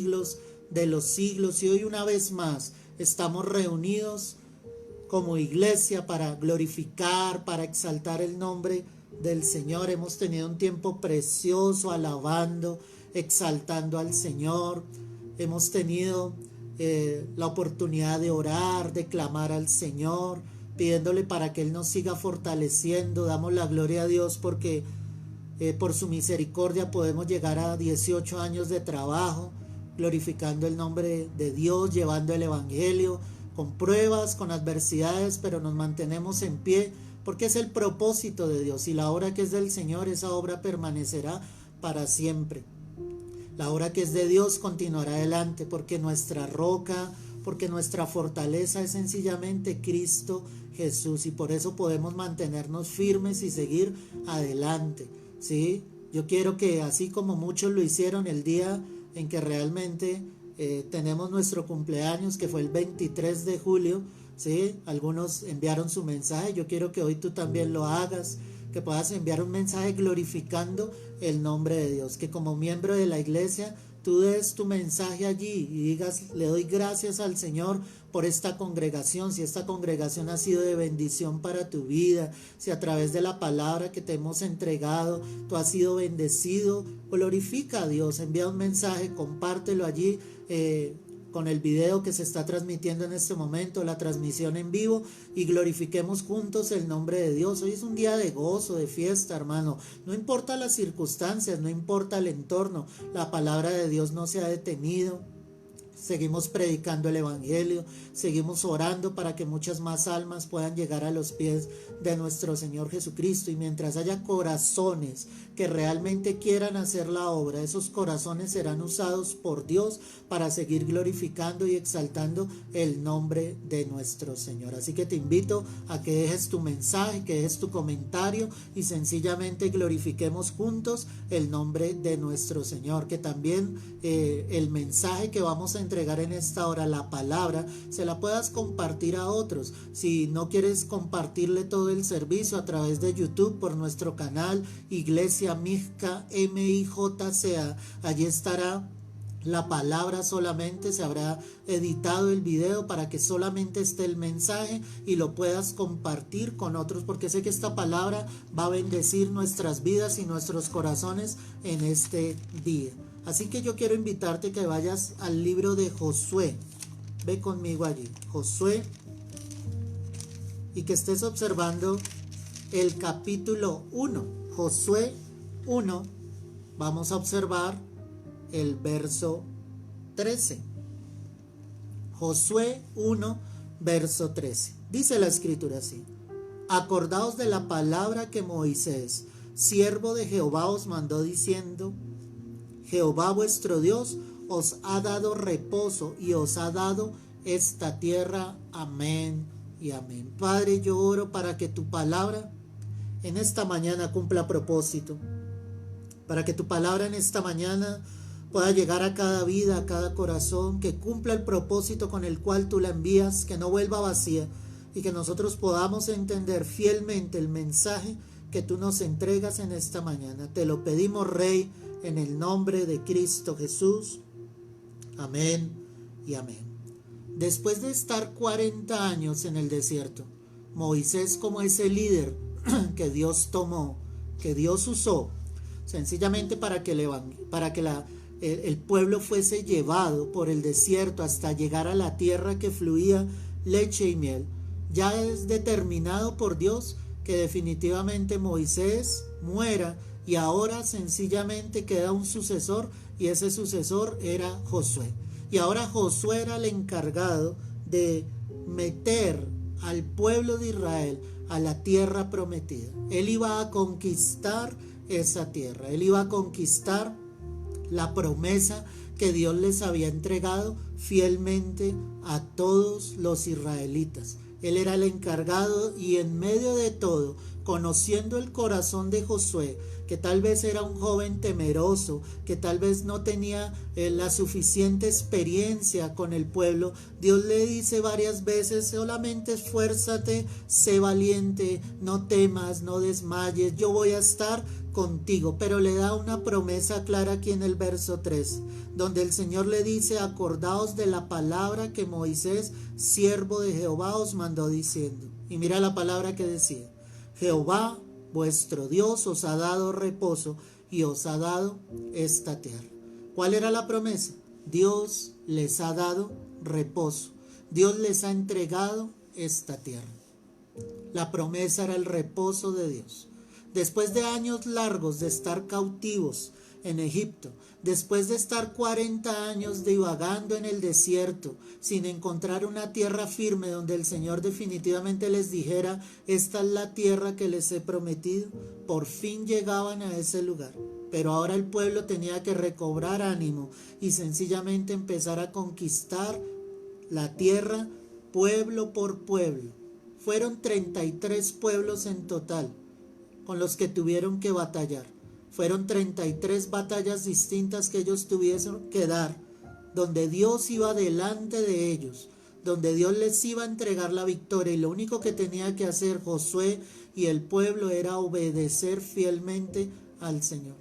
siglos de los siglos. Y hoy una vez más estamos reunidos como iglesia para glorificar, para exaltar el nombre del Señor. Hemos tenido un tiempo precioso alabando, exaltando al Señor. Hemos tenido la oportunidad de orar, de clamar al Señor, pidiéndole para que Él nos siga fortaleciendo. Damos la gloria a Dios porque por su misericordia podemos llegar a 18 años de trabajo, glorificando el nombre de Dios, llevando el Evangelio, con pruebas, con adversidades, pero nos mantenemos en pie, porque es el propósito de Dios, y la obra que es del Señor, esa obra permanecerá para siempre. La obra que es de Dios continuará adelante, porque nuestra roca, porque nuestra fortaleza es sencillamente Cristo Jesús, y por eso podemos mantenernos firmes y seguir adelante, ¿sí? Yo quiero que, así como muchos lo hicieron el día en que realmente tenemos nuestro cumpleaños, que fue el 23 de julio, ¿sí? Algunos enviaron su mensaje. Yo quiero que hoy tú también lo hagas, que puedas enviar un mensaje glorificando el nombre de Dios, que como miembro de la iglesia tú des tu mensaje allí y digas: le doy gracias al Señor por esta congregación. Si esta congregación ha sido de bendición para tu vida, si a través de la palabra que te hemos entregado tú has sido bendecido, glorifica a Dios, envía un mensaje, compártelo allí con el video que se está transmitiendo en este momento, la transmisión en vivo, y glorifiquemos juntos el nombre de Dios. Hoy es un día de gozo, de fiesta, hermano. No importa las circunstancias, no importa el entorno, la palabra de Dios no se ha detenido. Seguimos predicando el Evangelio, seguimos orando para que muchas más almas puedan llegar a los pies de nuestro Señor Jesucristo. Y mientras haya corazones que realmente quieran hacer la obra, esos corazones serán usados por Dios para seguir glorificando y exaltando el nombre de nuestro Señor. Así que te invito a que dejes tu mensaje, que dejes tu comentario y sencillamente glorifiquemos juntos el nombre de nuestro Señor. Que también el mensaje que vamos a entregar en esta hora, la palabra, se la puedas compartir a otros. Si no quieres compartirle todo el servicio a través de YouTube, por nuestro canal Iglesia Mijca, MIJCA, allí estará la palabra solamente, se habrá editado el video para que solamente esté el mensaje y lo puedas compartir con otros, porque sé que esta palabra va a bendecir nuestras vidas y nuestros corazones en este día. Así que yo quiero invitarte que vayas al libro de Josué. Ve conmigo allí, Josué, y que estés observando el capítulo 1. Josué 1, vamos a observar el verso 13. Josué 1, verso 13. Dice la escritura así: acordaos de la palabra que Moisés, siervo de Jehová, os mandó diciendo: Jehová vuestro Dios os ha dado reposo y os ha dado esta tierra. Amén y amén. Padre, yo oro para que tu palabra en esta mañana cumpla propósito, para que tu palabra en esta mañana pueda llegar a cada vida, a cada corazón, que cumpla el propósito con el cual tú la envías, que no vuelva vacía, y que nosotros podamos entender fielmente el mensaje que tú nos entregas en esta mañana. Te lo pedimos, Rey, en el nombre de Cristo Jesús. Amén y amén. Después de estar 40 años en el desierto, Moisés, como ese líder que Dios tomó, que Dios usó, sencillamente para que el pueblo fuese llevado por el desierto hasta llegar a la tierra que fluía leche y miel, ya es determinado por Dios que definitivamente Moisés muera, y ahora sencillamente queda un sucesor, y ese sucesor era Josué. Y ahora Josué era el encargado de meter al pueblo de Israel a la tierra prometida. Él iba a conquistar esa tierra, él iba a conquistar la promesa que Dios les había entregado fielmente a todos los israelitas. Él era el encargado, y en medio de todo, conociendo el corazón de Josué, que tal vez era un joven temeroso, que tal vez no tenía la suficiente experiencia con el pueblo, Dios le dice varias veces: solamente esfuérzate, sé valiente, no temas, no desmayes, yo voy a estar contigo, pero le da una promesa clara aquí en el verso 3, donde el Señor le dice: acordaos de la palabra que Moisés, siervo de Jehová, os mandó diciendo. Y mira la palabra que decía: Jehová vuestro Dios os ha dado reposo y os ha dado esta tierra. ¿Cuál era la promesa? Dios les ha dado reposo. Dios les ha entregado esta tierra. La promesa era el reposo de Dios. Después de años largos de estar cautivos en Egipto, después de estar 40 años divagando en el desierto sin encontrar una tierra firme donde el Señor definitivamente les dijera: esta es la tierra que les he prometido, por fin llegaban a ese lugar. Pero ahora el pueblo tenía que recobrar ánimo y sencillamente empezar a conquistar la tierra pueblo por pueblo. Fueron 33 pueblos en total con los que tuvieron que batallar. Fueron 33 batallas distintas que ellos tuvieron que dar, donde Dios iba delante de ellos, donde Dios les iba a entregar la victoria, y lo único que tenía que hacer Josué y el pueblo era obedecer fielmente al Señor.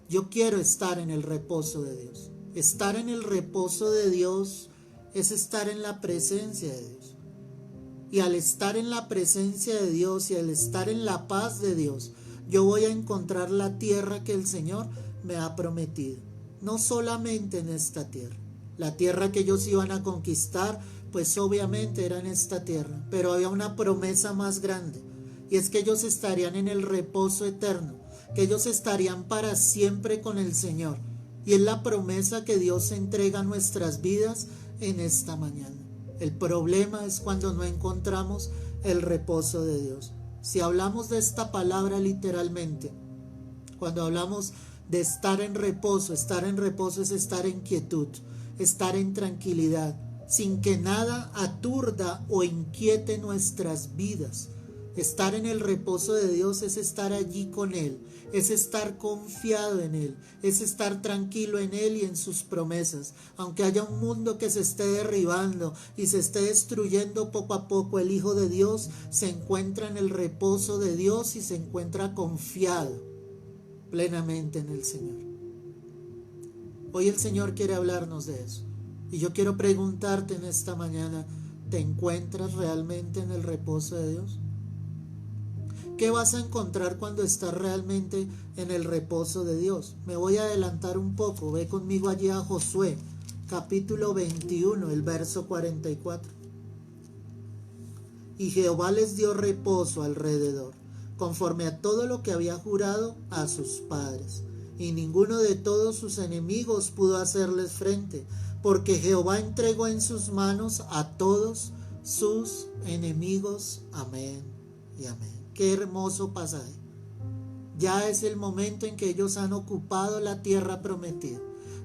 Yo quiero estar en el reposo de Dios. Estar en el reposo de Dios es estar en la presencia de Dios. Y al estar en la presencia de Dios y al estar en la paz de Dios, yo voy a encontrar la tierra que el Señor me ha prometido. No solamente en esta tierra. La tierra que ellos iban a conquistar, pues obviamente era en esta tierra. Pero había una promesa más grande. Y es que ellos estarían en el reposo eterno. Que ellos estarían para siempre con el Señor. Y es la promesa que Dios entrega a nuestras vidas en esta mañana. El problema es cuando no encontramos el reposo de Dios. Si hablamos de esta palabra literalmente, cuando hablamos de estar en reposo es estar en quietud, estar en tranquilidad, sin que nada aturda o inquiete nuestras vidas. Estar en el reposo de Dios es estar allí con Él, es estar confiado en Él, es estar tranquilo en Él y en sus promesas. Aunque haya un mundo que se esté derribando y se esté destruyendo poco a poco, el Hijo de Dios se encuentra en el reposo de Dios y se encuentra confiado plenamente en el Señor. Hoy el Señor quiere hablarnos de eso. Y yo quiero preguntarte en esta mañana: ¿te encuentras realmente en el reposo de Dios? ¿Qué vas a encontrar cuando estás realmente en el reposo de Dios? Me voy a adelantar un poco. Ve conmigo allí a Josué, capítulo 21, el verso 44. Y Jehová les dio reposo alrededor, conforme a todo lo que había jurado a sus padres. Y ninguno de todos sus enemigos pudo hacerles frente, porque Jehová entregó en sus manos a todos sus enemigos. Amén y amén. Qué hermoso pasaje. Ya es el momento en que ellos han ocupado la tierra prometida.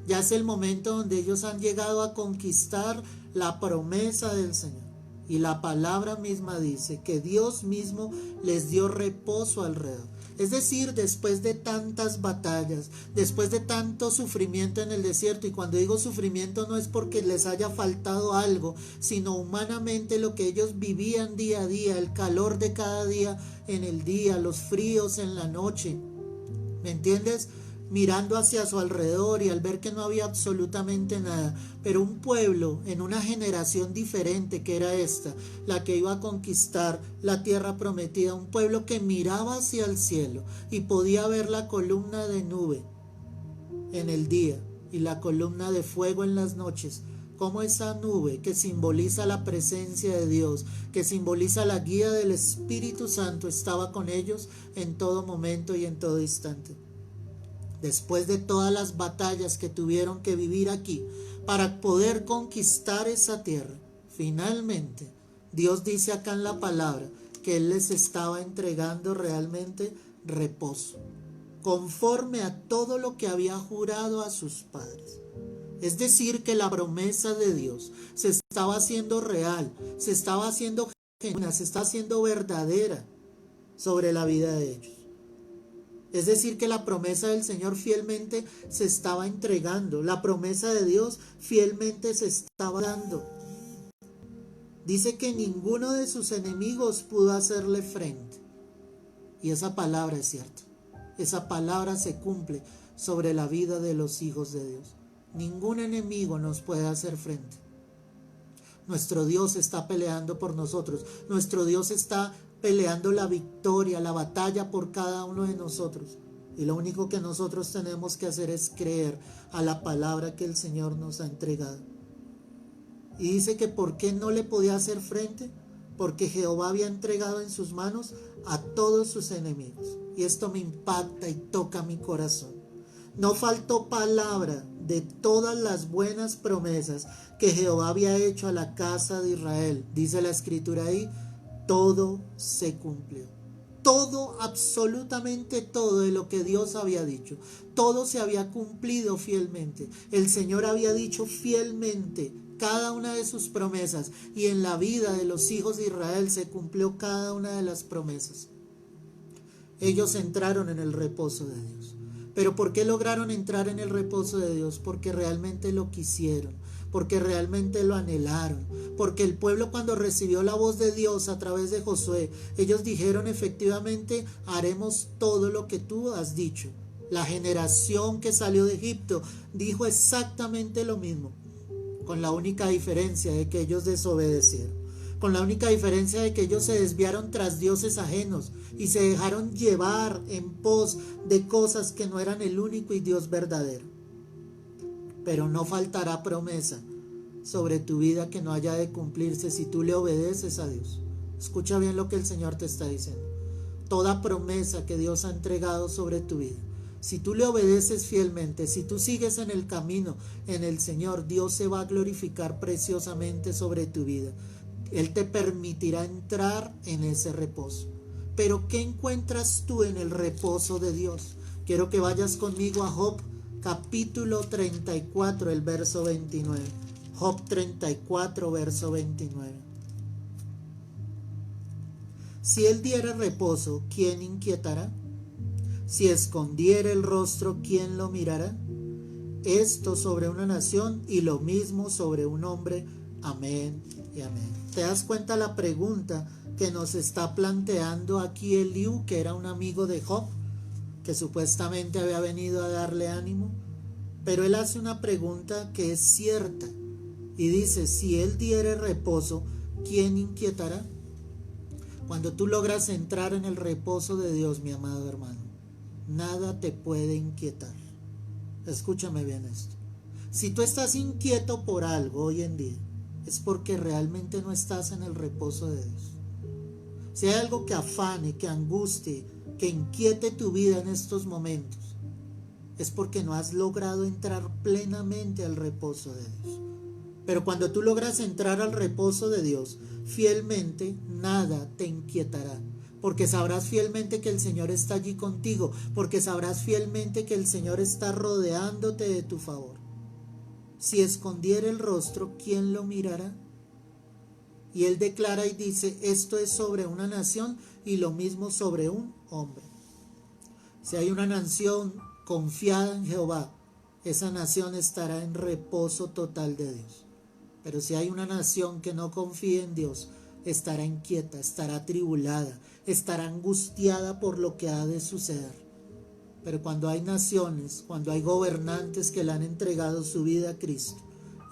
Ya es el momento donde ellos han llegado a conquistar la promesa del Señor. Y la palabra misma dice que Dios mismo les dio reposo alrededor. Es decir, después de tantas batallas, después de tanto sufrimiento en el desierto, y cuando digo sufrimiento no es porque les haya faltado algo, sino humanamente lo que ellos vivían día a día, el calor de cada día en el día, los fríos en la noche, ¿me entiendes? Mirando hacia su alrededor y al ver que no había absolutamente nada, pero un pueblo en una generación diferente que era esta, la que iba a conquistar la tierra prometida, un pueblo que miraba hacia el cielo y podía ver la columna de nube en el día y la columna de fuego en las noches, como esa nube que simboliza la presencia de Dios, que simboliza la guía del Espíritu Santo, estaba con ellos en todo momento y en todo instante. Después de todas las batallas que tuvieron que vivir aquí para poder conquistar esa tierra, finalmente Dios dice acá en la palabra que Él les estaba entregando realmente reposo, conforme a todo lo que había jurado a sus padres. Es decir, que la promesa de Dios se estaba haciendo real, se estaba haciendo genuina, se está haciendo verdadera sobre la vida de ellos. Es decir, que la promesa del Señor fielmente se estaba entregando. La promesa de Dios fielmente se estaba dando. Dice que ninguno de sus enemigos pudo hacerle frente. Y esa palabra es cierta. Esa palabra se cumple sobre la vida de los hijos de Dios. Ningún enemigo nos puede hacer frente. Nuestro Dios está peleando por nosotros. Nuestro Dios está peleando la victoria, la batalla por cada uno de nosotros. Y lo único que nosotros tenemos que hacer es creer a la palabra que el Señor nos ha entregado. Y dice que ¿por qué no le podía hacer frente? Porque Jehová había entregado en sus manos a todos sus enemigos. Y esto me impacta y toca mi corazón. No faltó palabra de todas las buenas promesas que Jehová había hecho a la casa de Israel. Dice la escritura ahí, todo se cumplió. Todo, absolutamente todo de lo que Dios había dicho, todo se había cumplido fielmente. El Señor había dicho fielmente cada una de sus promesas, y en la vida de los hijos de Israel se cumplió cada una de las promesas. Ellos entraron en el reposo de Dios. ¿Pero por qué lograron entrar en el reposo de Dios? Porque realmente lo quisieron, porque realmente lo anhelaron, porque el pueblo, cuando recibió la voz de Dios a través de Josué, ellos dijeron: efectivamente haremos todo lo que tú has dicho. La generación que salió de Egipto dijo exactamente lo mismo, con la única diferencia de que ellos desobedecieron, con la única diferencia de que ellos se desviaron tras dioses ajenos y se dejaron llevar en pos de cosas que no eran el único y Dios verdadero. Pero no faltará promesa sobre tu vida que no haya de cumplirse si tú le obedeces a Dios. Escucha bien lo que el Señor te está diciendo. Toda promesa que Dios ha entregado sobre tu vida, si tú le obedeces fielmente, si tú sigues en el camino en el Señor, Dios se va a glorificar preciosamente sobre tu vida. Él te permitirá entrar en ese reposo. Pero ¿qué encuentras tú en el reposo de Dios? Quiero que vayas conmigo a Job capítulo 34, el verso 29. Job 34, verso 29. Si él diera reposo, ¿quién inquietará? Si escondiera el rostro, ¿quién lo mirará? Esto sobre una nación y lo mismo sobre un hombre. Amén y amén. ¿Te das cuenta la pregunta que nos está planteando aquí Eliú, que era un amigo de Job, que supuestamente había venido a darle ánimo? Pero él hace una pregunta que es cierta y dice: si él diere reposo, ¿quién inquietará? Cuando tú logras entrar en el reposo de Dios, mi amado hermano, nada te puede inquietar. Escúchame bien esto. Si tú estás inquieto por algo hoy en día, es porque realmente no estás en el reposo de Dios. Si hay algo que afane, que angustie, que inquiete tu vida en estos momentos, es porque no has logrado entrar plenamente al reposo de Dios. Pero cuando tú logras entrar al reposo de Dios fielmente, nada te inquietará, porque sabrás fielmente que el Señor está allí contigo, porque sabrás fielmente que el Señor está rodeándote de tu favor. Si escondiera el rostro, ¿quién lo mirará? Y él declara y dice: esto es sobre una nación y lo mismo sobre un hombre. Si hay una nación confiada en Jehová, esa nación estará en reposo total de Dios. Pero si hay una nación que no confía en Dios, estará inquieta, estará atribulada, estará angustiada por lo que ha de suceder. Pero cuando hay naciones, cuando hay gobernantes que le han entregado su vida a Cristo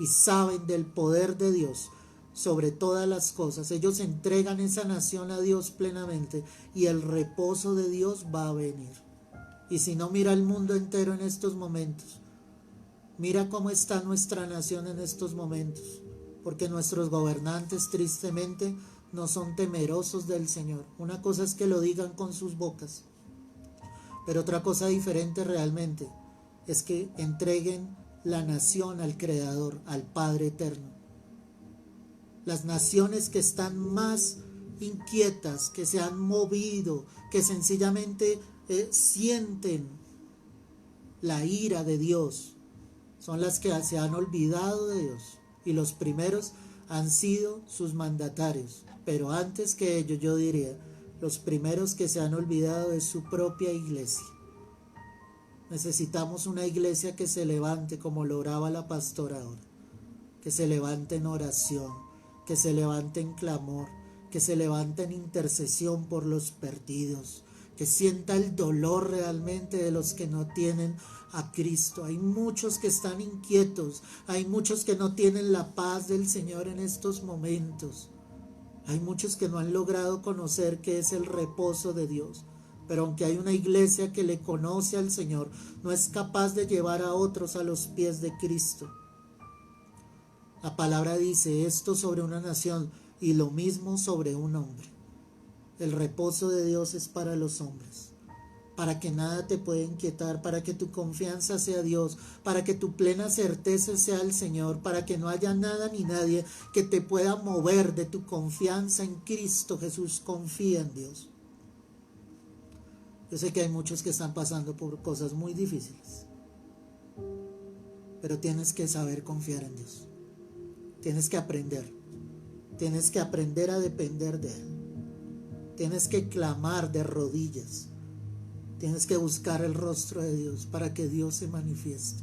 y saben del poder de Dios sobre todas las cosas, ellos entregan esa nación a Dios plenamente y el reposo de Dios va a venir. Y si no, mira el mundo entero en estos momentos. Mira cómo está nuestra nación en estos momentos, porque nuestros gobernantes tristemente no son temerosos del Señor. Una cosa es que lo digan con sus bocas, pero otra cosa diferente realmente es que entreguen la nación al Creador, al Padre Eterno. Las naciones que están más inquietas, que se han movido, que sencillamente sienten la ira de Dios, son las que se han olvidado de Dios, y los primeros han sido sus mandatarios. Pero antes que ellos, yo diría, los primeros que se han olvidado de su propia iglesia. Necesitamos una iglesia que se levante como lo oraba la pastora ahora, que se levante en oración, que se levante en clamor, que se levante en intercesión por los perdidos, que sienta el dolor realmente de los que no tienen a Cristo. Hay muchos que están inquietos, hay muchos que no tienen la paz del Señor en estos momentos. Hay muchos que no han logrado conocer qué es el reposo de Dios. Pero aunque hay una iglesia que le conoce al Señor, no es capaz de llevar a otros a los pies de Cristo. La palabra dice esto sobre una nación y lo mismo sobre un hombre. El reposo de Dios es para los hombres, para que nada te pueda inquietar, para que tu confianza sea Dios, para que tu plena certeza sea el Señor, para que no haya nada ni nadie que te pueda mover de tu confianza en Cristo Jesús. Confía en Dios. Yo sé que hay muchos que están pasando por cosas muy difíciles, pero tienes que saber confiar en Dios. Tienes que aprender a depender de Él. Tienes que clamar de rodillas. Tienes que buscar el rostro de Dios para que Dios se manifieste.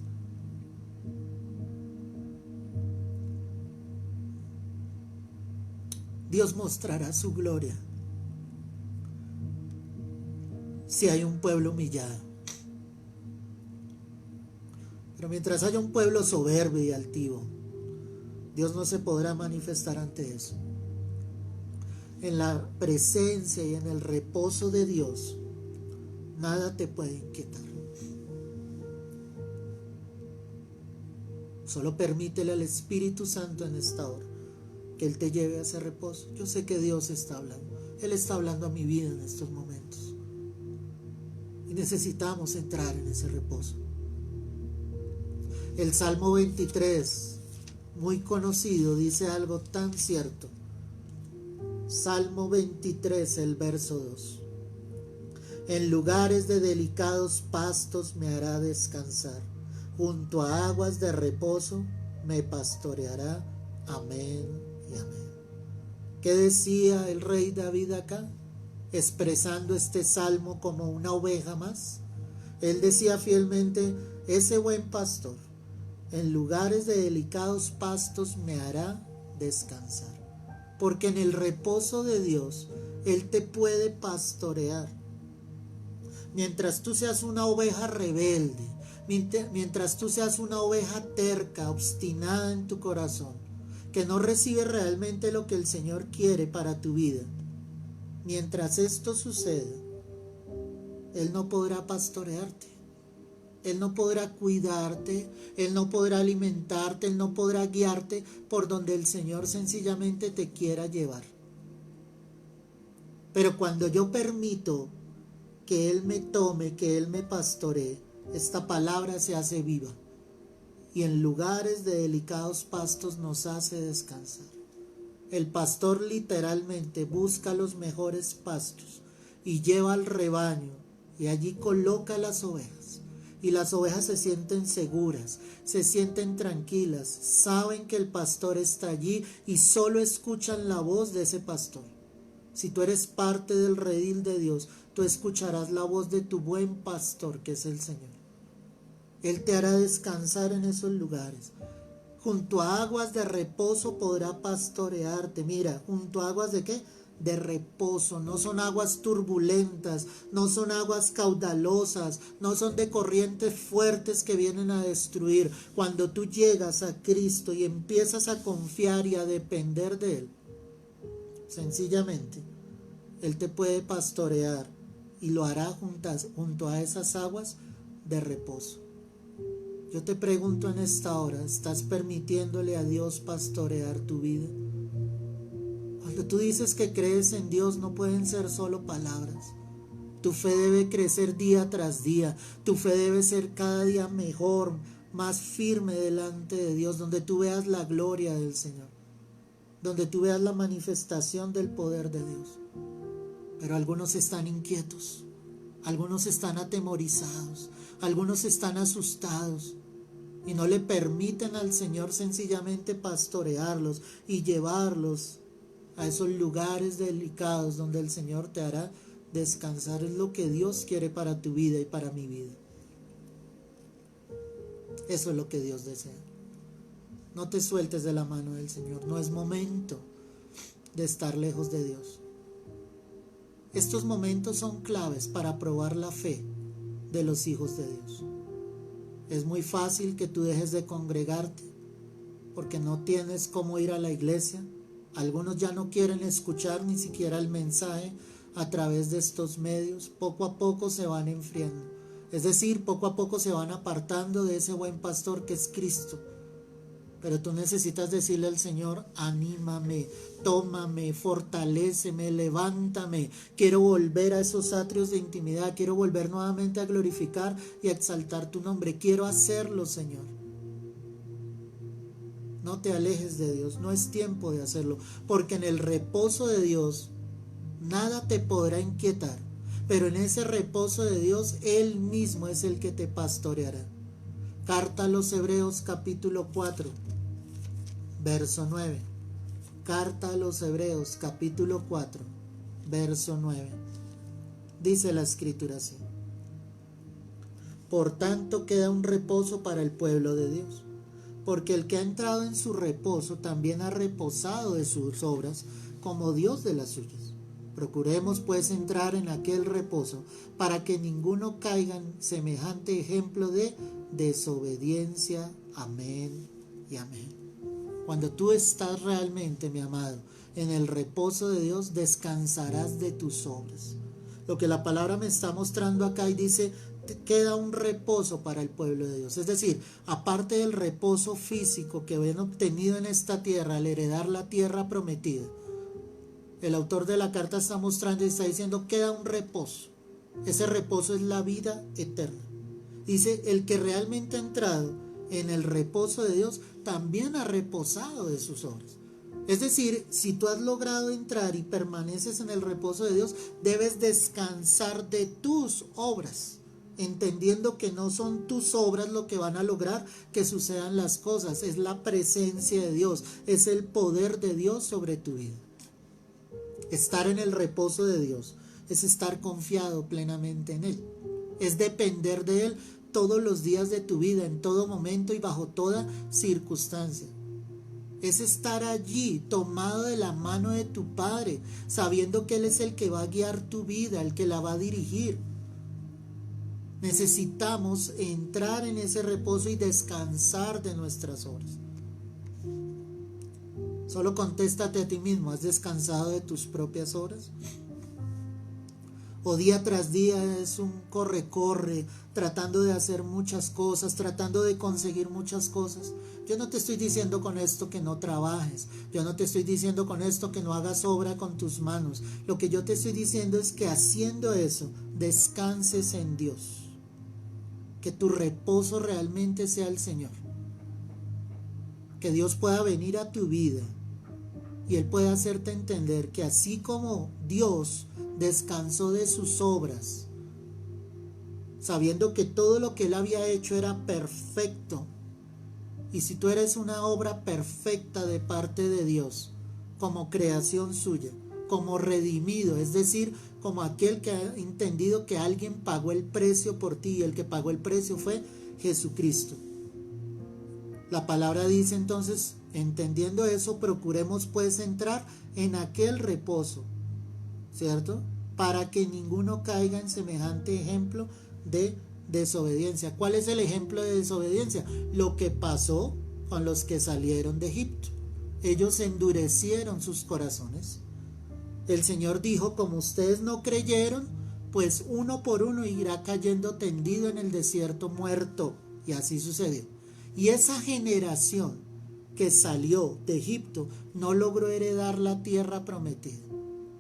Dios mostrará su gloria si hay un pueblo humillado. Pero mientras haya un pueblo soberbio y altivo, Dios no se podrá manifestar ante eso. En la presencia y en el reposo de Dios, nada te puede inquietar. Solo permítele al Espíritu Santo en esta hora que Él te lleve a ese reposo. Yo sé que Dios está hablando. Él está hablando a mi vida en estos momentos. Y necesitamos entrar en ese reposo. El Salmo 23, muy conocido, dice algo tan cierto. Salmo 23, el verso 2. En lugares de delicados pastos me hará descansar. Junto a aguas de reposo me pastoreará. Amén y amén. ¿Qué decía el rey David acá? Expresando este salmo como una oveja más. Él decía fielmente, ese buen pastor, en lugares de delicados pastos me hará descansar. Porque en el reposo de Dios, Él te puede pastorear. Mientras tú seas una oveja rebelde, mientras tú seas una oveja terca, obstinada en tu corazón, que no recibe realmente lo que el Señor quiere para tu vida, mientras esto suceda, Él no podrá pastorearte. Él no podrá cuidarte, Él no podrá alimentarte, Él no podrá guiarte por donde el Señor sencillamente te quiera llevar. Pero cuando yo permito que Él me tome, que Él me pastoree, esta palabra se hace viva y en lugares de delicados pastos nos hace descansar. El pastor literalmente busca los mejores pastos y lleva al rebaño y allí coloca las ovejas. Y las ovejas se sienten seguras, se sienten tranquilas, saben que el pastor está allí y solo escuchan la voz de ese pastor. Si tú eres parte del redil de Dios, tú escucharás la voz de tu buen pastor, que es el Señor. Él te hará descansar en esos lugares. Junto a aguas de reposo podrá pastorearte. Mira, junto a aguas ¿de qué? De reposo. No son aguas turbulentas, no son aguas caudalosas, no son de corrientes fuertes que vienen a destruir. Cuando tú llegas a Cristo y empiezas a confiar y a depender de Él, sencillamente, Él te puede pastorear y lo hará junto a esas aguas de reposo. Yo te pregunto en esta hora, ¿estás permitiéndole a Dios pastorear tu vida? Cuando tú dices que crees en Dios, no pueden ser solo palabras. Tu fe debe crecer día tras día. Tu fe debe ser cada día mejor, más firme delante de Dios, donde tú veas la gloria del Señor, donde tú veas la manifestación del poder de Dios. Pero algunos están inquietos, algunos están atemorizados, algunos están asustados y no le permiten al Señor sencillamente pastorearlos y llevarlos a esos lugares delicados donde el Señor te hará descansar. Es lo que Dios quiere para tu vida y para mi vida. Eso es lo que Dios desea. No te sueltes de la mano del Señor. No es momento de estar lejos de Dios. Estos momentos son claves para probar la fe de los hijos de Dios. Es muy fácil que tú dejes de congregarte porque no tienes cómo ir a la iglesia. Algunos ya no quieren escuchar ni siquiera el mensaje a través de estos medios. Poco a poco se van enfriando. Es decir, poco a poco se van apartando de ese buen pastor que es Cristo. Pero tú necesitas decirle al Señor: anímame, tómame, fortaléceme, levántame. Quiero volver a esos atrios de intimidad. Quiero volver nuevamente a glorificar y a exaltar tu nombre. Quiero hacerlo, Señor. No te alejes de Dios. No es tiempo de hacerlo. Porque en el reposo de Dios nada te podrá inquietar. Pero en ese reposo de Dios, Él mismo es el que te pastoreará. Carta a los Hebreos capítulo 4, verso 9. Carta a los Hebreos capítulo 4, verso 9. Dice la escritura así: por tanto queda un reposo para el pueblo de Dios, porque el que ha entrado en su reposo también ha reposado de sus obras, como Dios de las suyas. Procuremos pues entrar en aquel reposo, para que ninguno caiga en semejante ejemplo de desobediencia. Amén y amén. Cuando tú estás realmente, mi amado, en el reposo de Dios, descansarás de tus obras. Lo que la palabra me está mostrando acá, y dice: queda un reposo para el pueblo de Dios. Es decir, aparte del reposo físico que habían obtenido en esta tierra al heredar la tierra prometida, el autor de la carta está mostrando y está diciendo: queda un reposo. Ese reposo es la vida eterna. Dice: el que realmente ha entrado en el reposo de Dios también ha reposado de sus obras. Es decir, si tú has logrado entrar y permaneces en el reposo de Dios, debes descansar de tus obras, entendiendo que no son tus obras lo que van a lograr que sucedan las cosas. Es la presencia de Dios, es el poder de Dios sobre tu vida. Estar en el reposo de Dios es estar confiado plenamente en Él. Es depender de Él todos los días de tu vida, en todo momento y bajo toda circunstancia. Es estar allí tomado de la mano de tu Padre, sabiendo que Él es el que va a guiar tu vida, el que la va a dirigir. Necesitamos entrar en ese reposo y descansar de nuestras obras. Solo contéstate a ti mismo: ¿has descansado de tus propias obras? O día tras día es un corre, tratando de hacer muchas cosas, tratando de conseguir muchas cosas. Yo no te estoy diciendo con esto que no trabajes, yo no te estoy diciendo con esto que no hagas obra con tus manos. Lo que yo te estoy diciendo es que haciendo eso, descanses en Dios. Que tu reposo realmente sea el Señor. Que Dios pueda venir a tu vida y Él puede hacerte entender que así como Dios descansó de sus obras, sabiendo que todo lo que Él había hecho era perfecto, y si tú eres una obra perfecta de parte de Dios, como creación suya, como redimido, es decir, como aquel que ha entendido que alguien pagó el precio por ti, y el que pagó el precio fue Jesucristo. La palabra dice entonces: entendiendo eso, procuremos pues entrar en aquel reposo, ¿cierto? Para que ninguno caiga en semejante ejemplo de desobediencia. ¿Cuál es el ejemplo de desobediencia? Lo que pasó con los que salieron de Egipto. Ellos endurecieron sus corazones. El Señor dijo: como ustedes no creyeron, pues uno por uno irá cayendo tendido en el desierto muerto. Y así sucedió. Y esa generación que salió de Egipto no logró heredar la tierra prometida.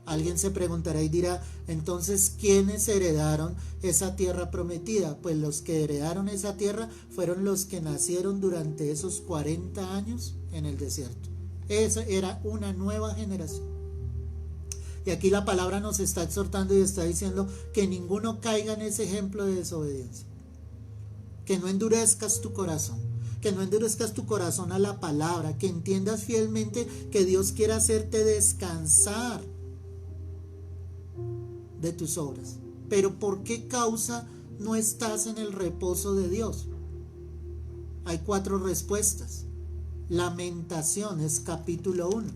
Alguien se preguntará y dirá: entonces, ¿quiénes heredaron esa tierra prometida? Pues los que heredaron esa tierra fueron los que nacieron durante esos 40 años en el desierto. Esa era una nueva generación. Y aquí la palabra nos está exhortando y está diciendo que ninguno caiga en ese ejemplo de desobediencia. Que no endurezcas tu corazón. Que no endurezcas tu corazón a la palabra. Que entiendas fielmente que Dios quiere hacerte descansar de tus obras. Pero ¿por qué causa no estás en el reposo de Dios? Hay 4 respuestas. Lamentaciones capítulo 1.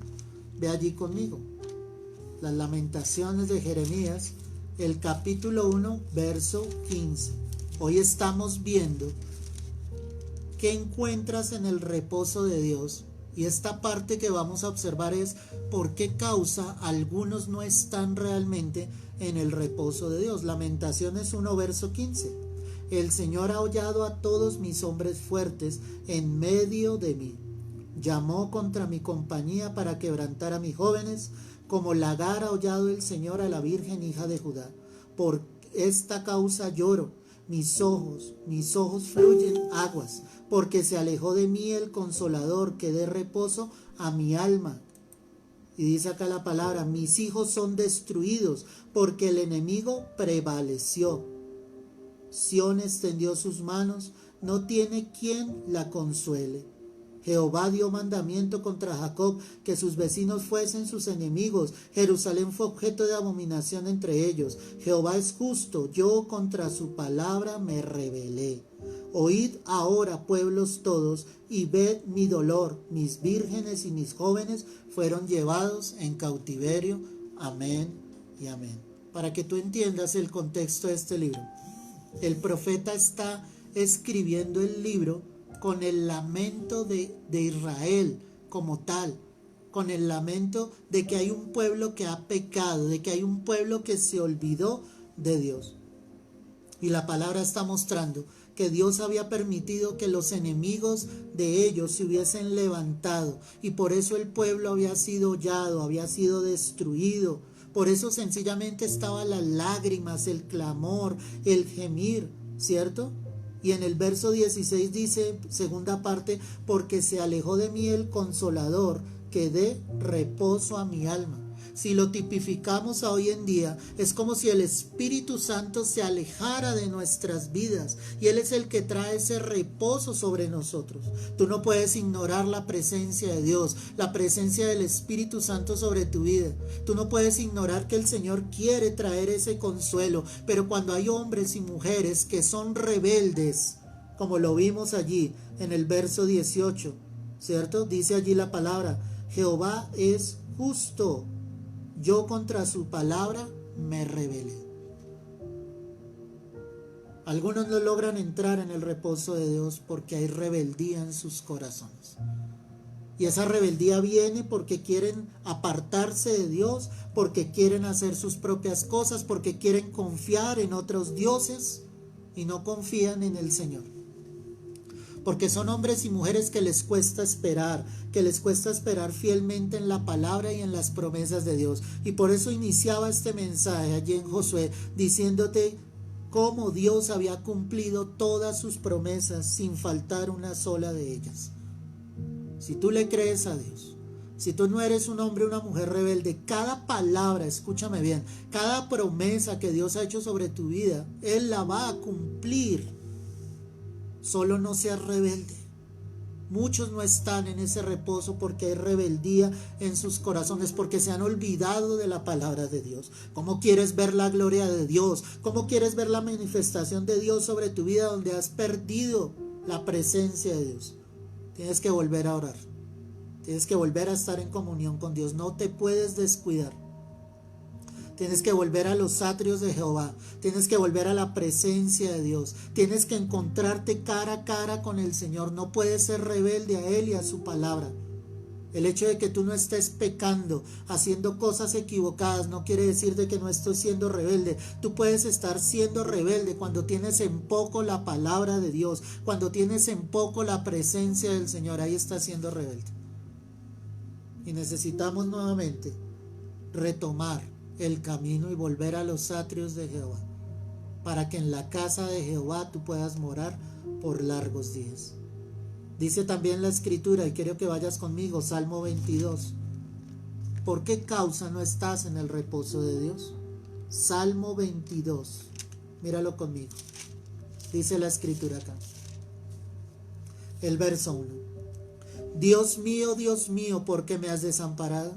Ve allí conmigo. las Lamentaciones de Jeremías, el capítulo 1, verso 15. Hoy estamos viendo qué encuentras en el reposo de Dios. Y esta parte que vamos a observar es por qué causa algunos no están realmente en el reposo de Dios. Lamentaciones 1, verso 15. El Señor ha hollado a todos mis hombres fuertes en medio de mí. Llamó contra mi compañía para quebrantar a mis jóvenes, como lagar ha hollado el Señor a la Virgen hija de Judá. Por esta causa lloro, mis ojos fluyen aguas, porque se alejó de mí el Consolador, que dé reposo a mi alma. Y dice acá la palabra, mis hijos son destruidos, porque el enemigo prevaleció. Sión extendió sus manos, no tiene quien la consuele. Jehová dio mandamiento contra Jacob, que sus vecinos fuesen sus enemigos. Jerusalén fue objeto de abominación entre ellos. Jehová es justo, yo contra su palabra me rebelé. Oíd ahora, pueblos todos, y ved mi dolor. Mis vírgenes y mis jóvenes fueron llevados en cautiverio. Amén y amén. Para que tú entiendas el contexto de este libro. El profeta está escribiendo el libro con el lamento de Israel como tal, con el lamento de que hay un pueblo que ha pecado, de que hay un pueblo que se olvidó de Dios. Y la palabra está mostrando que Dios había permitido que los enemigos de ellos se hubiesen levantado, y por eso el pueblo había sido hollado, había sido destruido. Por eso sencillamente estaban las lágrimas, el clamor, el gemir, ¿cierto? Y en el verso 16 dice, segunda parte, porque se alejó de mí el Consolador, que dé reposo a mi alma. Si lo tipificamos a hoy en día, es como si el Espíritu Santo se alejara de nuestras vidas, y Él es el que trae ese reposo sobre nosotros. Tú no puedes ignorar la presencia de Dios, la presencia del Espíritu Santo sobre tu vida. Tú no puedes ignorar que el Señor quiere traer ese consuelo, pero cuando hay hombres y mujeres que son rebeldes, como lo vimos allí en el verso 18, ¿cierto? Dice allí la palabra, Jehová es justo, yo contra su palabra me rebelé. Algunos no logran entrar en el reposo de Dios porque hay rebeldía en sus corazones. Y esa rebeldía viene porque quieren apartarse de Dios, porque quieren hacer sus propias cosas, porque quieren confiar en otros dioses y no confían en el Señor. Porque son hombres y mujeres que les cuesta esperar fielmente en la palabra y en las promesas de Dios. Y por eso iniciaba este mensaje allí en Josué, diciéndote cómo Dios había cumplido todas sus promesas sin faltar una sola de ellas. Si tú le crees a Dios, si tú no eres un hombre o una mujer rebelde, cada palabra, escúchame bien, cada promesa que Dios ha hecho sobre tu vida, Él la va a cumplir. Solo no seas rebelde. Muchos no están en ese reposo porque hay rebeldía en sus corazones, porque se han olvidado de la palabra de Dios. ¿Cómo quieres ver la gloria de Dios? ¿Cómo quieres ver la manifestación de Dios sobre tu vida donde has perdido la presencia de Dios? Tienes que volver a orar. Tienes que volver a estar en comunión con Dios. No te puedes descuidar. Tienes que volver a los atrios de Jehová. Tienes que volver a la presencia de Dios. Tienes que encontrarte cara a cara con el Señor. No puedes ser rebelde a Él y a su palabra. El hecho de que tú no estés pecando, haciendo cosas equivocadas, no quiere decir de que no estoy siendo rebelde. Tú puedes estar siendo rebelde cuando tienes en poco la palabra de Dios, cuando tienes en poco la presencia del Señor. Ahí estás siendo rebelde. Y necesitamos nuevamente retomar el camino y volver a los atrios de Jehová, para que en la casa de Jehová tú puedas morar por largos días. Dice también la Escritura, y quiero que vayas conmigo, Salmo 22. ¿Por qué causa no estás en el reposo de Dios? Salmo 22. Míralo conmigo. Dice la Escritura acá. El verso 1. Dios mío, ¿por qué me has desamparado?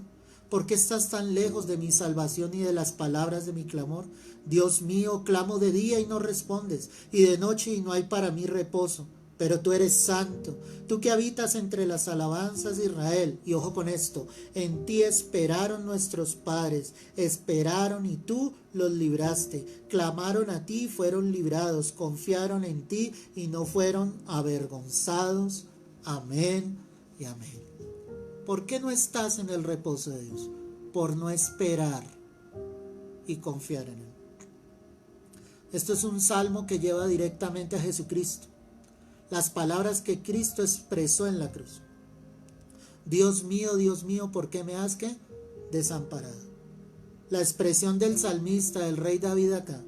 ¿Por qué estás tan lejos de mi salvación y de las palabras de mi clamor? Dios mío, clamo de día y no respondes, y de noche y no hay para mí reposo. Pero tú eres santo, tú que habitas entre las alabanzas de Israel. Y ojo con esto, en ti esperaron nuestros padres, esperaron y tú los libraste. Clamaron a ti y fueron librados, confiaron en ti y no fueron avergonzados. Amén y amén. ¿Por qué no estás en el reposo de Dios? Por no esperar y confiar en Él. Esto es un salmo que lleva directamente a Jesucristo. Las palabras que Cristo expresó en la cruz. Dios mío, ¿por qué me has desamparado? La expresión del salmista, del rey David acá,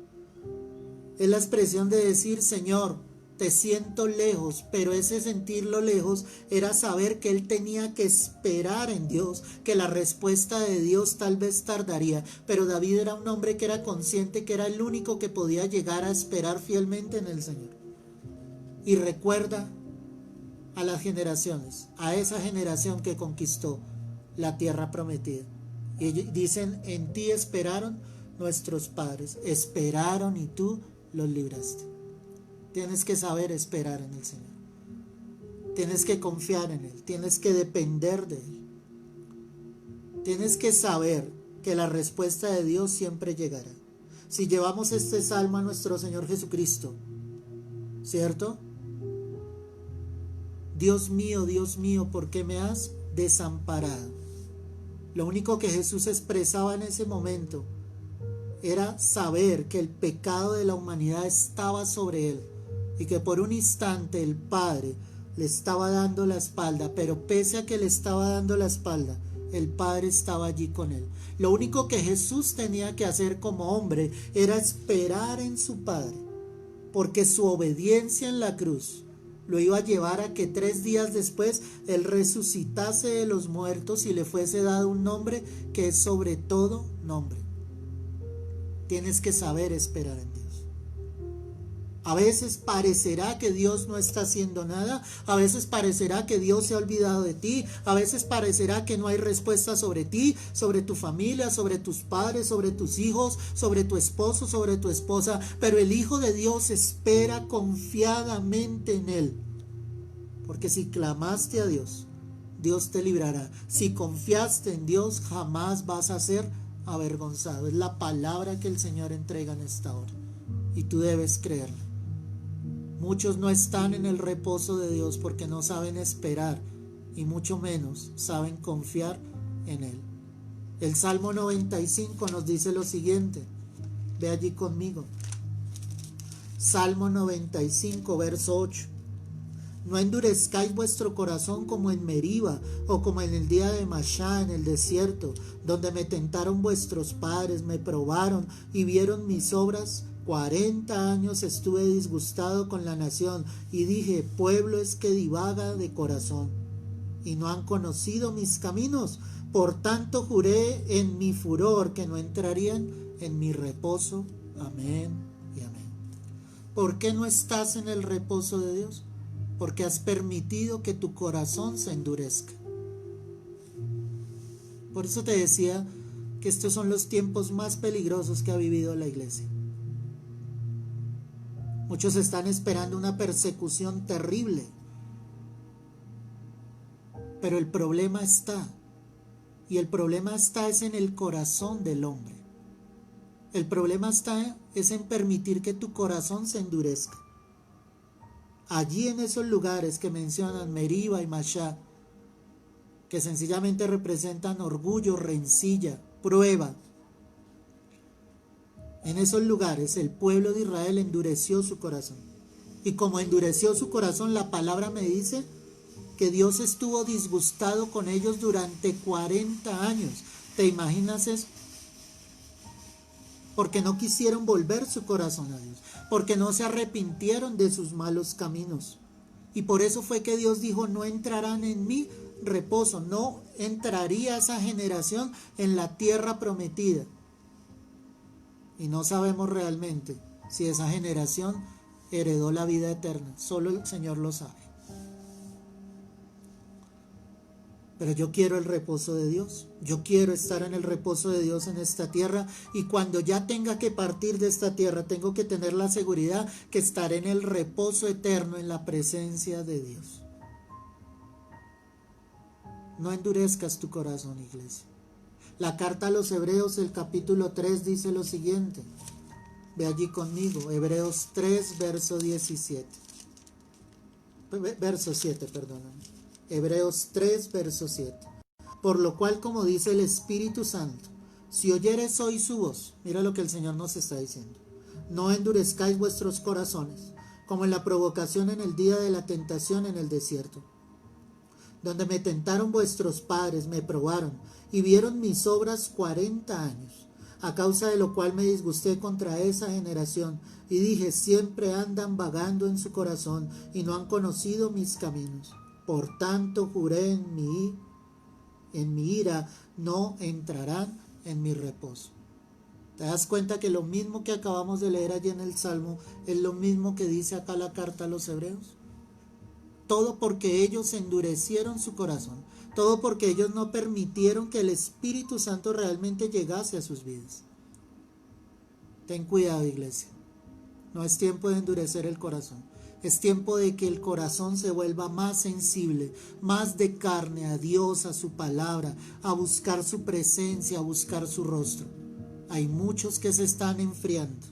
es la expresión de decir, Señor, te siento lejos, pero ese sentirlo lejos era saber que él tenía que esperar en Dios, que la respuesta de Dios tal vez tardaría, pero David era un hombre que era consciente que era el único que podía llegar a esperar fielmente en el Señor. Y recuerda a las generaciones, a esa generación que conquistó la tierra prometida. Y dicen, en ti esperaron nuestros padres, esperaron y tú los libraste. Tienes que saber esperar en el Señor. Tienes que confiar en Él, tienes que depender de Él. Tienes que saber que la respuesta de Dios siempre llegará. Si llevamos este salmo a nuestro Señor Jesucristo, ¿cierto? Dios mío, ¿por qué me has desamparado? Lo único que Jesús expresaba en ese momento era saber que el pecado de la humanidad estaba sobre Él y que por un instante el Padre le estaba dando la espalda, pero pese a que le estaba dando la espalda, el Padre estaba allí con Él. Lo único que Jesús tenía que hacer como hombre era esperar en su Padre, porque su obediencia en la cruz lo iba a llevar a que 3 días después Él resucitase de los muertos y le fuese dado un nombre que es sobre todo nombre. Tienes que saber esperar en Dios. A veces parecerá que Dios no está haciendo nada, a veces parecerá que Dios se ha olvidado de ti, a veces parecerá que no hay respuesta sobre ti, sobre tu familia, sobre tus padres, sobre tus hijos, sobre tu esposo, sobre tu esposa, pero el Hijo de Dios espera confiadamente en Él, porque si clamaste a Dios, Dios te librará. Si confiaste en Dios, jamás vas a ser avergonzado. Es la palabra que el Señor entrega en esta hora y tú debes creerla. Muchos no están en el reposo de Dios porque no saben esperar y mucho menos saben confiar en Él. El Salmo 95 nos dice lo siguiente. Ve allí conmigo. Salmo 95, verso 8. No endurezcáis vuestro corazón como en Meriba o como en el día de Mashá en el desierto, donde me tentaron vuestros padres, me probaron y vieron mis obras. 40 años estuve disgustado con la nación y dije, pueblo es que divaga de corazón y no han conocido mis caminos. Por tanto juré en mi furor que no entrarían en mi reposo. Amén y amén. ¿Por qué no estás en el reposo de Dios? Porque has permitido que tu corazón se endurezca. Por eso te decía que estos son los tiempos más peligrosos que ha vivido la iglesia. Muchos están esperando una persecución terrible, pero el problema está, y el problema está es en el corazón del hombre. El problema está es en permitir que tu corazón se endurezca. Allí en esos lugares que mencionan Meriba y Mashá, que sencillamente representan orgullo, rencilla, prueba. En esos lugares el pueblo de Israel endureció su corazón. Y como endureció su corazón, la palabra me dice que Dios estuvo disgustado con ellos durante 40 años. ¿Te imaginas eso? Porque no quisieron volver su corazón a Dios, porque no se arrepintieron de sus malos caminos. Y por eso fue que Dios dijo, no entrarán en mi reposo, no entraría esa generación en la tierra prometida. Y no sabemos realmente si esa generación heredó la vida eterna, solo el Señor lo sabe. Pero yo quiero el reposo de Dios. Yo quiero estar en el reposo de Dios en esta tierra. Y cuando ya tenga que partir de esta tierra, tengo que tener la seguridad que estaré en el reposo eterno, en la presencia de Dios. No endurezcas tu corazón, iglesia. La carta a los Hebreos, el capítulo 3, dice lo siguiente. Ve allí conmigo. Hebreos 3, verso 17. Verso 7, perdóname. Hebreos 3, verso 7. Por lo cual, como dice el Espíritu Santo, si oyeres hoy su voz, mira lo que el Señor nos está diciendo, no endurezcáis vuestros corazones, como en la provocación en el día de la tentación en el desierto, donde me tentaron vuestros padres, me probaron, y vieron mis obras 40 años, a causa de lo cual me disgusté contra esa generación, y dije, siempre andan vagando en su corazón, y no han conocido mis caminos. Por tanto juré en mi ira, no entrarán en mi reposo. ¿Te das cuenta que lo mismo que acabamos de leer allí en el Salmo es lo mismo que dice acá la carta a los Hebreos? Todo porque ellos endurecieron su corazón, todo porque ellos no permitieron que el Espíritu Santo realmente llegase a sus vidas. Ten cuidado, iglesia. No es tiempo de endurecer el corazón. Es tiempo de que el corazón se vuelva más sensible, más de carne a Dios, a su palabra, a buscar su presencia, a buscar su rostro. Hay muchos que se están enfriando.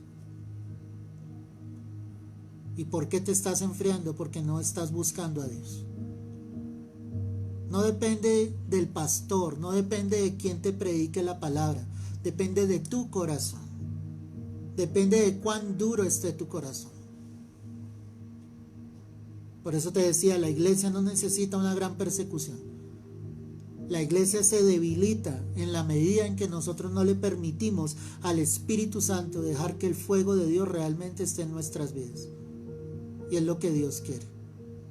¿Y por qué te estás enfriando? Porque no estás buscando a Dios. No depende del pastor, no depende de quien te predique la palabra, depende de tu corazón. Depende de cuán duro esté tu corazón. Por eso te decía, la iglesia no necesita una gran persecución. La iglesia se debilita en la medida en que nosotros no le permitimos al Espíritu Santo dejar que el fuego de Dios realmente esté en nuestras vidas. Y es lo que Dios quiere,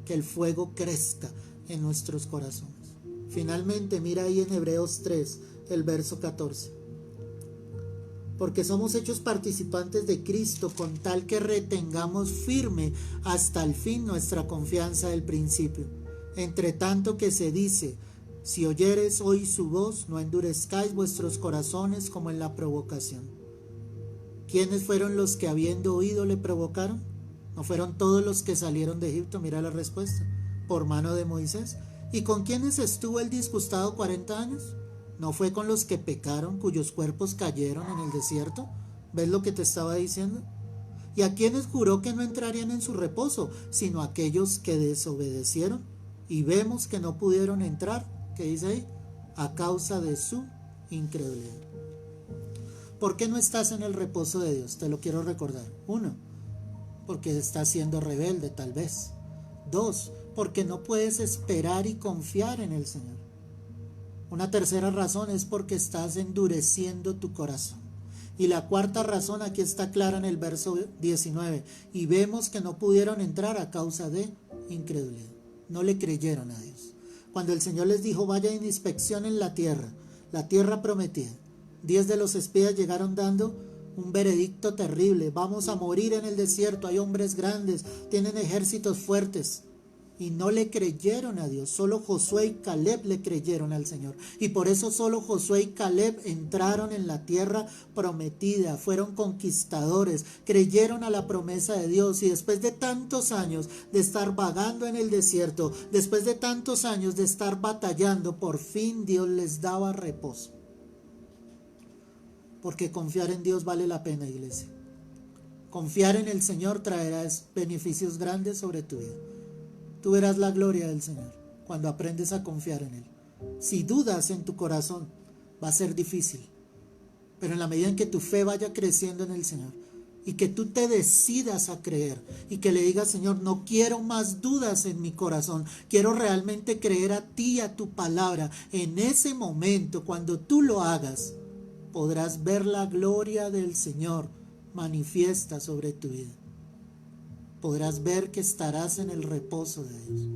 que el fuego crezca en nuestros corazones. Finalmente, mira ahí en Hebreos 3, el verso 14. Porque somos hechos participantes de Cristo con tal que retengamos firme hasta el fin nuestra confianza del principio. Entre tanto que se dice, si oyeres hoy su voz, no endurezcáis vuestros corazones como en la provocación. ¿Quiénes fueron los que habiendo oído le provocaron? ¿No fueron todos los que salieron de Egipto? Mira la respuesta, por mano de Moisés. ¿Y con quiénes estuvo el disgustado 40 años? ¿No fue con los que pecaron, cuyos cuerpos cayeron en el desierto? ¿Ves lo que te estaba diciendo? ¿Y a quienes juró que no entrarían en su reposo, sino a aquellos que desobedecieron? Y vemos que no pudieron entrar, ¿qué dice ahí? A causa de su incredulidad. ¿Por qué no estás en el reposo de Dios? Te lo quiero recordar. 1, porque estás siendo rebelde tal vez. 2, porque no puedes esperar y confiar en el Señor. Una tercera razón es porque estás endureciendo tu corazón. Y la cuarta razón aquí está clara en el verso 19. Y vemos que no pudieron entrar a causa de incredulidad. No le creyeron a Dios. Cuando el Señor les dijo, vayan e inspeccionen la tierra prometida, 10 de los espías llegaron dando un veredicto terrible. Vamos a morir en el desierto, hay hombres grandes, tienen ejércitos fuertes. Y no le creyeron a Dios. Solo Josué y Caleb le creyeron al Señor. Y por eso solo Josué y Caleb entraron en la tierra prometida. Fueron conquistadores. Creyeron a la promesa de Dios. Y después de tantos años de estar vagando en el desierto, después de tantos años de estar batallando, por fin Dios les daba reposo. Porque confiar en Dios vale la pena, iglesia. Confiar en el Señor traerá beneficios grandes sobre tu vida. Tú verás la gloria del Señor cuando aprendes a confiar en Él. Si dudas en tu corazón, va a ser difícil. Pero en la medida en que tu fe vaya creciendo en el Señor y que tú te decidas a creer y que le digas, Señor, no quiero más dudas en mi corazón, quiero realmente creer a ti y a tu palabra. En ese momento, cuando tú lo hagas, podrás ver la gloria del Señor manifiesta sobre tu vida. Podrás ver que estarás en el reposo de Dios.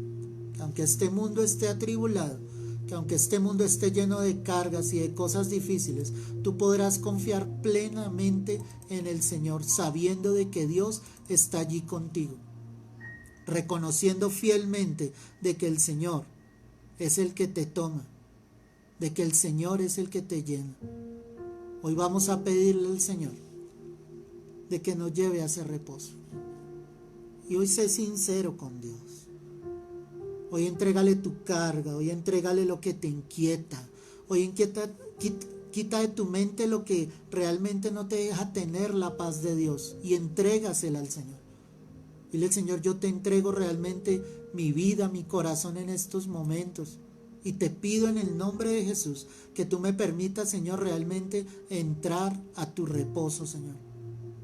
Que aunque este mundo esté atribulado, que aunque este mundo esté lleno de cargas y de cosas difíciles, tú podrás confiar plenamente en el Señor, sabiendo de que Dios está allí contigo, reconociendo fielmente de que el Señor es el que te toma, de que el Señor es el que te llena. Hoy vamos a pedirle al Señor de que nos lleve a ese reposo. Y hoy sé sincero con Dios. Hoy entrégale tu carga, hoy entrégale lo que te inquieta. Hoy quita de tu mente lo que realmente no te deja tener la paz de Dios y entrégasela al Señor. Dile: Señor, yo te entrego realmente mi vida, mi corazón en estos momentos. Y te pido en el nombre de Jesús que tú me permitas, Señor, realmente entrar a tu reposo, Señor.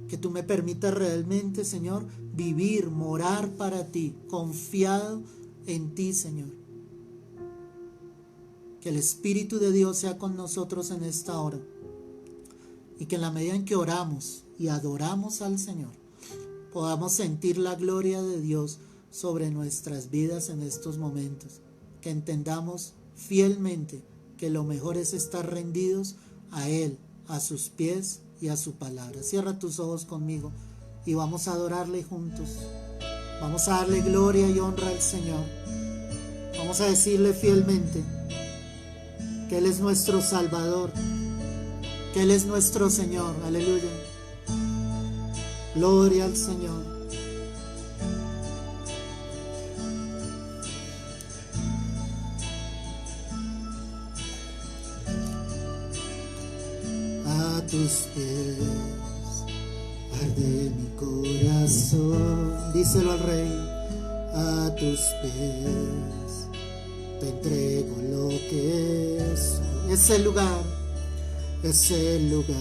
Que tú me permitas realmente, Señor, vivir, morar para ti, confiado en ti, Señor. Que el Espíritu de Dios sea con nosotros en esta hora. Y que en la medida en que oramos y adoramos al Señor, podamos sentir la gloria de Dios sobre nuestras vidas en estos momentos. Que entendamos fielmente que lo mejor es estar rendidos a Él, a sus pies y a su palabra. Cierra tus ojos conmigo y vamos a adorarle juntos. Vamos a darle gloria y honra al Señor. Vamos a decirle fielmente que Él es nuestro Salvador, que Él es nuestro Señor. Aleluya. Gloria al Señor. A tus pies arde mi corazón. Díselo al Rey. A tus pies te entrego lo que soy. Es el lugar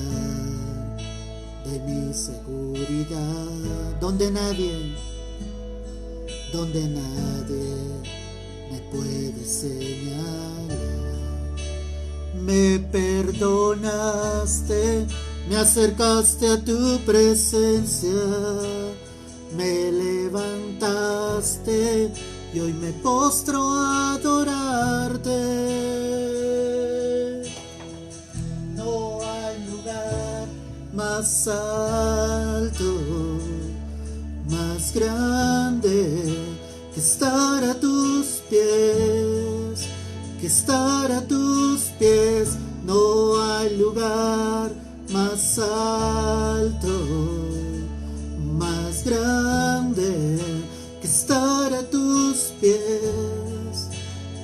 de mi seguridad, donde nadie me puede señalar. Me perdonaste, me acercaste a tu presencia, me levantaste y hoy me postro a adorarte. No hay lugar más alto, más grande que estar a tus pies, que estar a tus pies. No hay lugar más alto, más grande que estar a tus pies,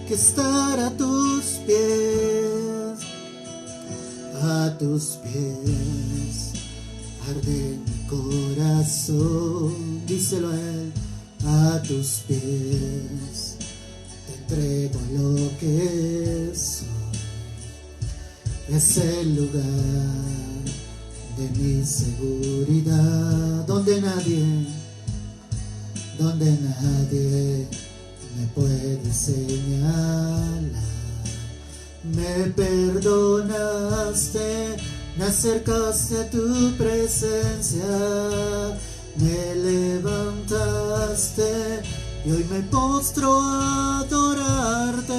que estar a tus pies. A tus pies arde mi corazón. Díselo a Él. A tus pies te entrego lo que soy. Es el lugar de mi seguridad, donde nadie me puede señalar. Me perdonaste, me acercaste a tu presencia, me levantaste y hoy me postro a adorarte.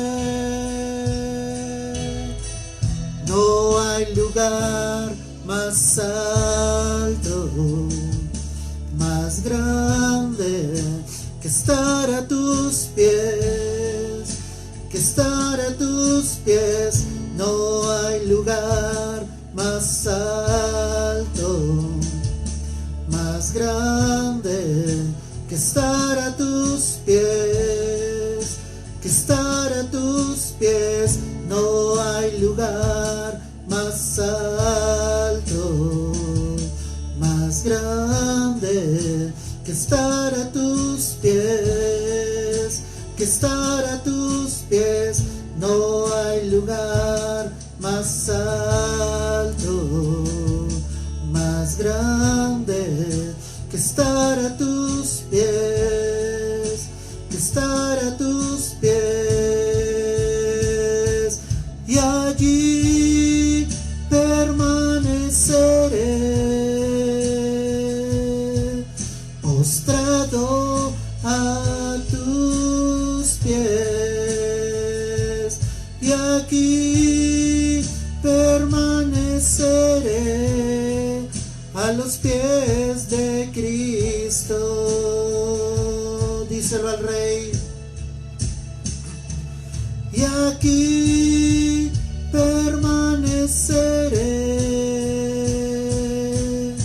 No hay lugar más alto, más grande que estar a tus pies, que estar a tus pies. No hay lugar más alto, más grande que estar a tus pies, que estar a tus pies. No hay lugar más alto, más grande que estar a tus pies, que estar a tus pies. No hay lugar más alto, más grande que estar a tus pies, que estar a tus pies. Y allí permaneceré postrado a tus pies, y aquí permaneceré a los pies de Cristo. Díselo al Rey. Y aquí permaneceré,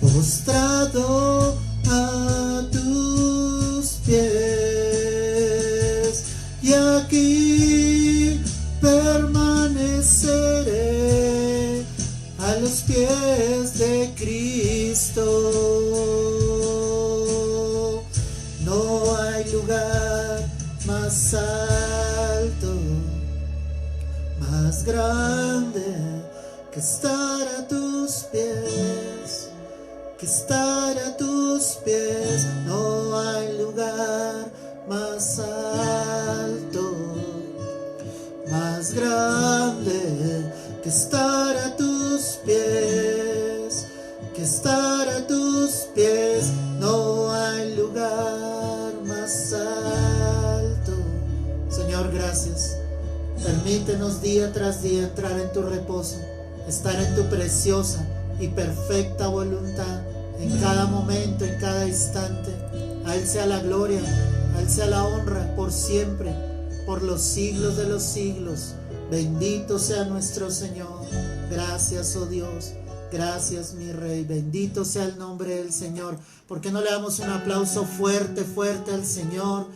postrado a tus pies, y aquí permaneceré a los pies de Cristo. No hay lugar más alto, más grande que estar a tus pies, que estar a tus pies. No hay lugar más alto, más grande que estar a tus pies, que estar a tus pies. No hay lugar más alto. Señor, gracias. Permítenos día tras día entrar en tu reposo, estar en tu preciosa y perfecta voluntad en cada momento, en cada instante. A Él sea la gloria, a Él sea la honra por siempre, por los siglos de los siglos. Bendito sea nuestro Señor. Gracias, oh Dios. Gracias, mi Rey. Bendito sea el nombre del Señor. ¿Por qué no le damos un aplauso fuerte, fuerte al Señor?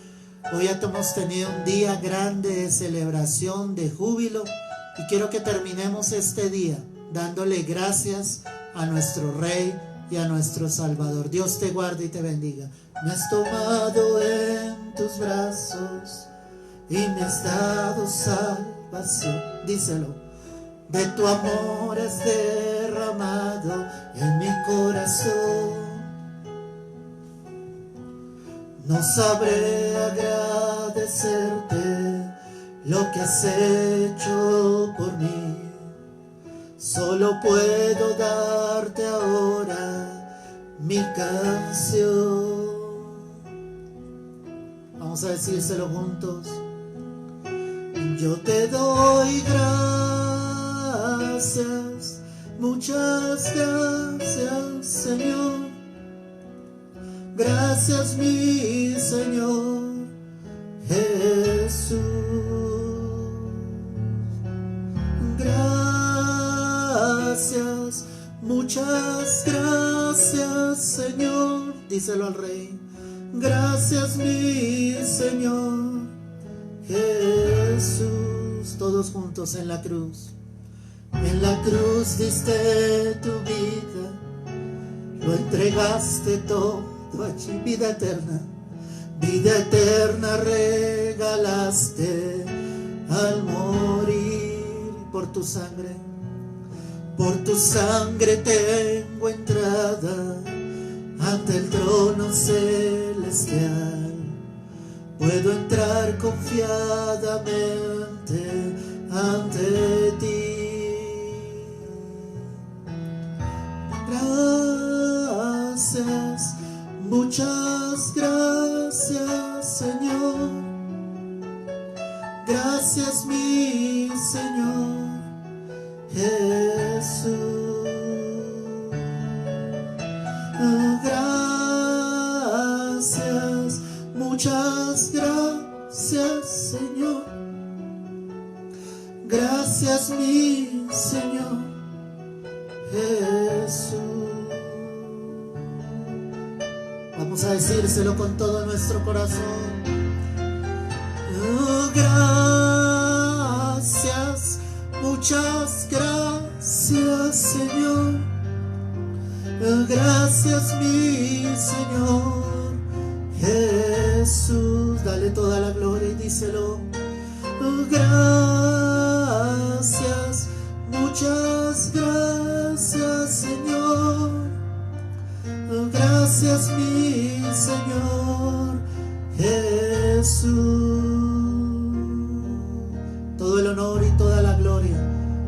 Hoy ya hemos tenido un día grande de celebración, de júbilo, y quiero que terminemos este día dándole gracias a nuestro Rey y a nuestro Salvador. Dios te guarde y te bendiga. Me has tomado en tus brazos y me has dado salvación. Díselo. De tu amor es derramado en mi corazón. No sabré agradecerte lo que has hecho por mí. Solo puedo darte ahora mi canción. Vamos a decírselo juntos. Yo te doy gracias, muchas gracias, Señor. Gracias, mi Señor Jesús. Gracias, muchas gracias, Señor. Díselo al Rey. Gracias, mi Señor Jesús. Todos juntos en la cruz. En la cruz diste tu vida, lo entregaste todo allí. Vida eterna regalaste al morir. Por tu sangre tengo entrada ante el trono celestial. Puedo entrar confiadamente ante ti. Gracias, muchas gracias, Señor. Gracias, mi Señor Jesús. Gracias, muchas gracias, Señor. Gracias, mi Señor Jesús. Vamos a decírselo con todo nuestro corazón. Gracias, muchas gracias, Señor. Gracias, mi Señor Jesús. Dale toda la gloria y díselo. Gracias, muchas gracias, Señor. Gracias, mi Señor Jesús. Todo el honor y toda la gloria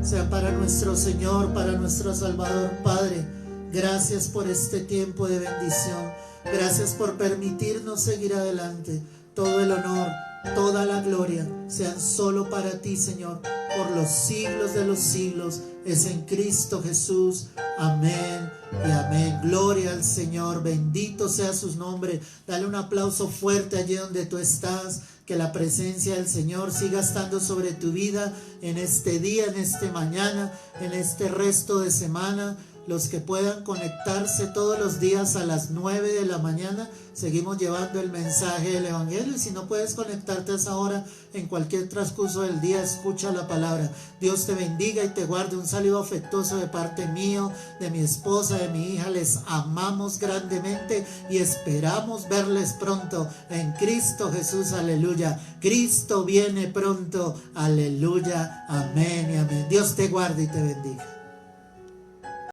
sea para nuestro Señor, para nuestro Salvador. Padre, gracias por este tiempo de bendición. Gracias por permitirnos seguir adelante. Todo el honor, toda la gloria sean solo para ti, Señor, por los siglos de los siglos. Es en Cristo Jesús. Amén y amén. Gloria al Señor. Bendito sea su nombre. Dale un aplauso fuerte allí donde tú estás. que la presencia del Señor siga estando sobre tu vida en este día, en este mañana, en este resto de semana. Los que puedan conectarse todos los días a las 9 de la mañana, seguimos llevando el mensaje del Evangelio. Y si no puedes conectarte a esa hora, en cualquier transcurso del día, escucha la palabra. Dios te bendiga y te guarde. Un saludo afectuoso de parte mío, de mi esposa, de mi hija. Les amamos grandemente y esperamos verles pronto en Cristo Jesús. Aleluya. Cristo viene pronto. Aleluya. Amén y amén. Dios te guarde y te bendiga.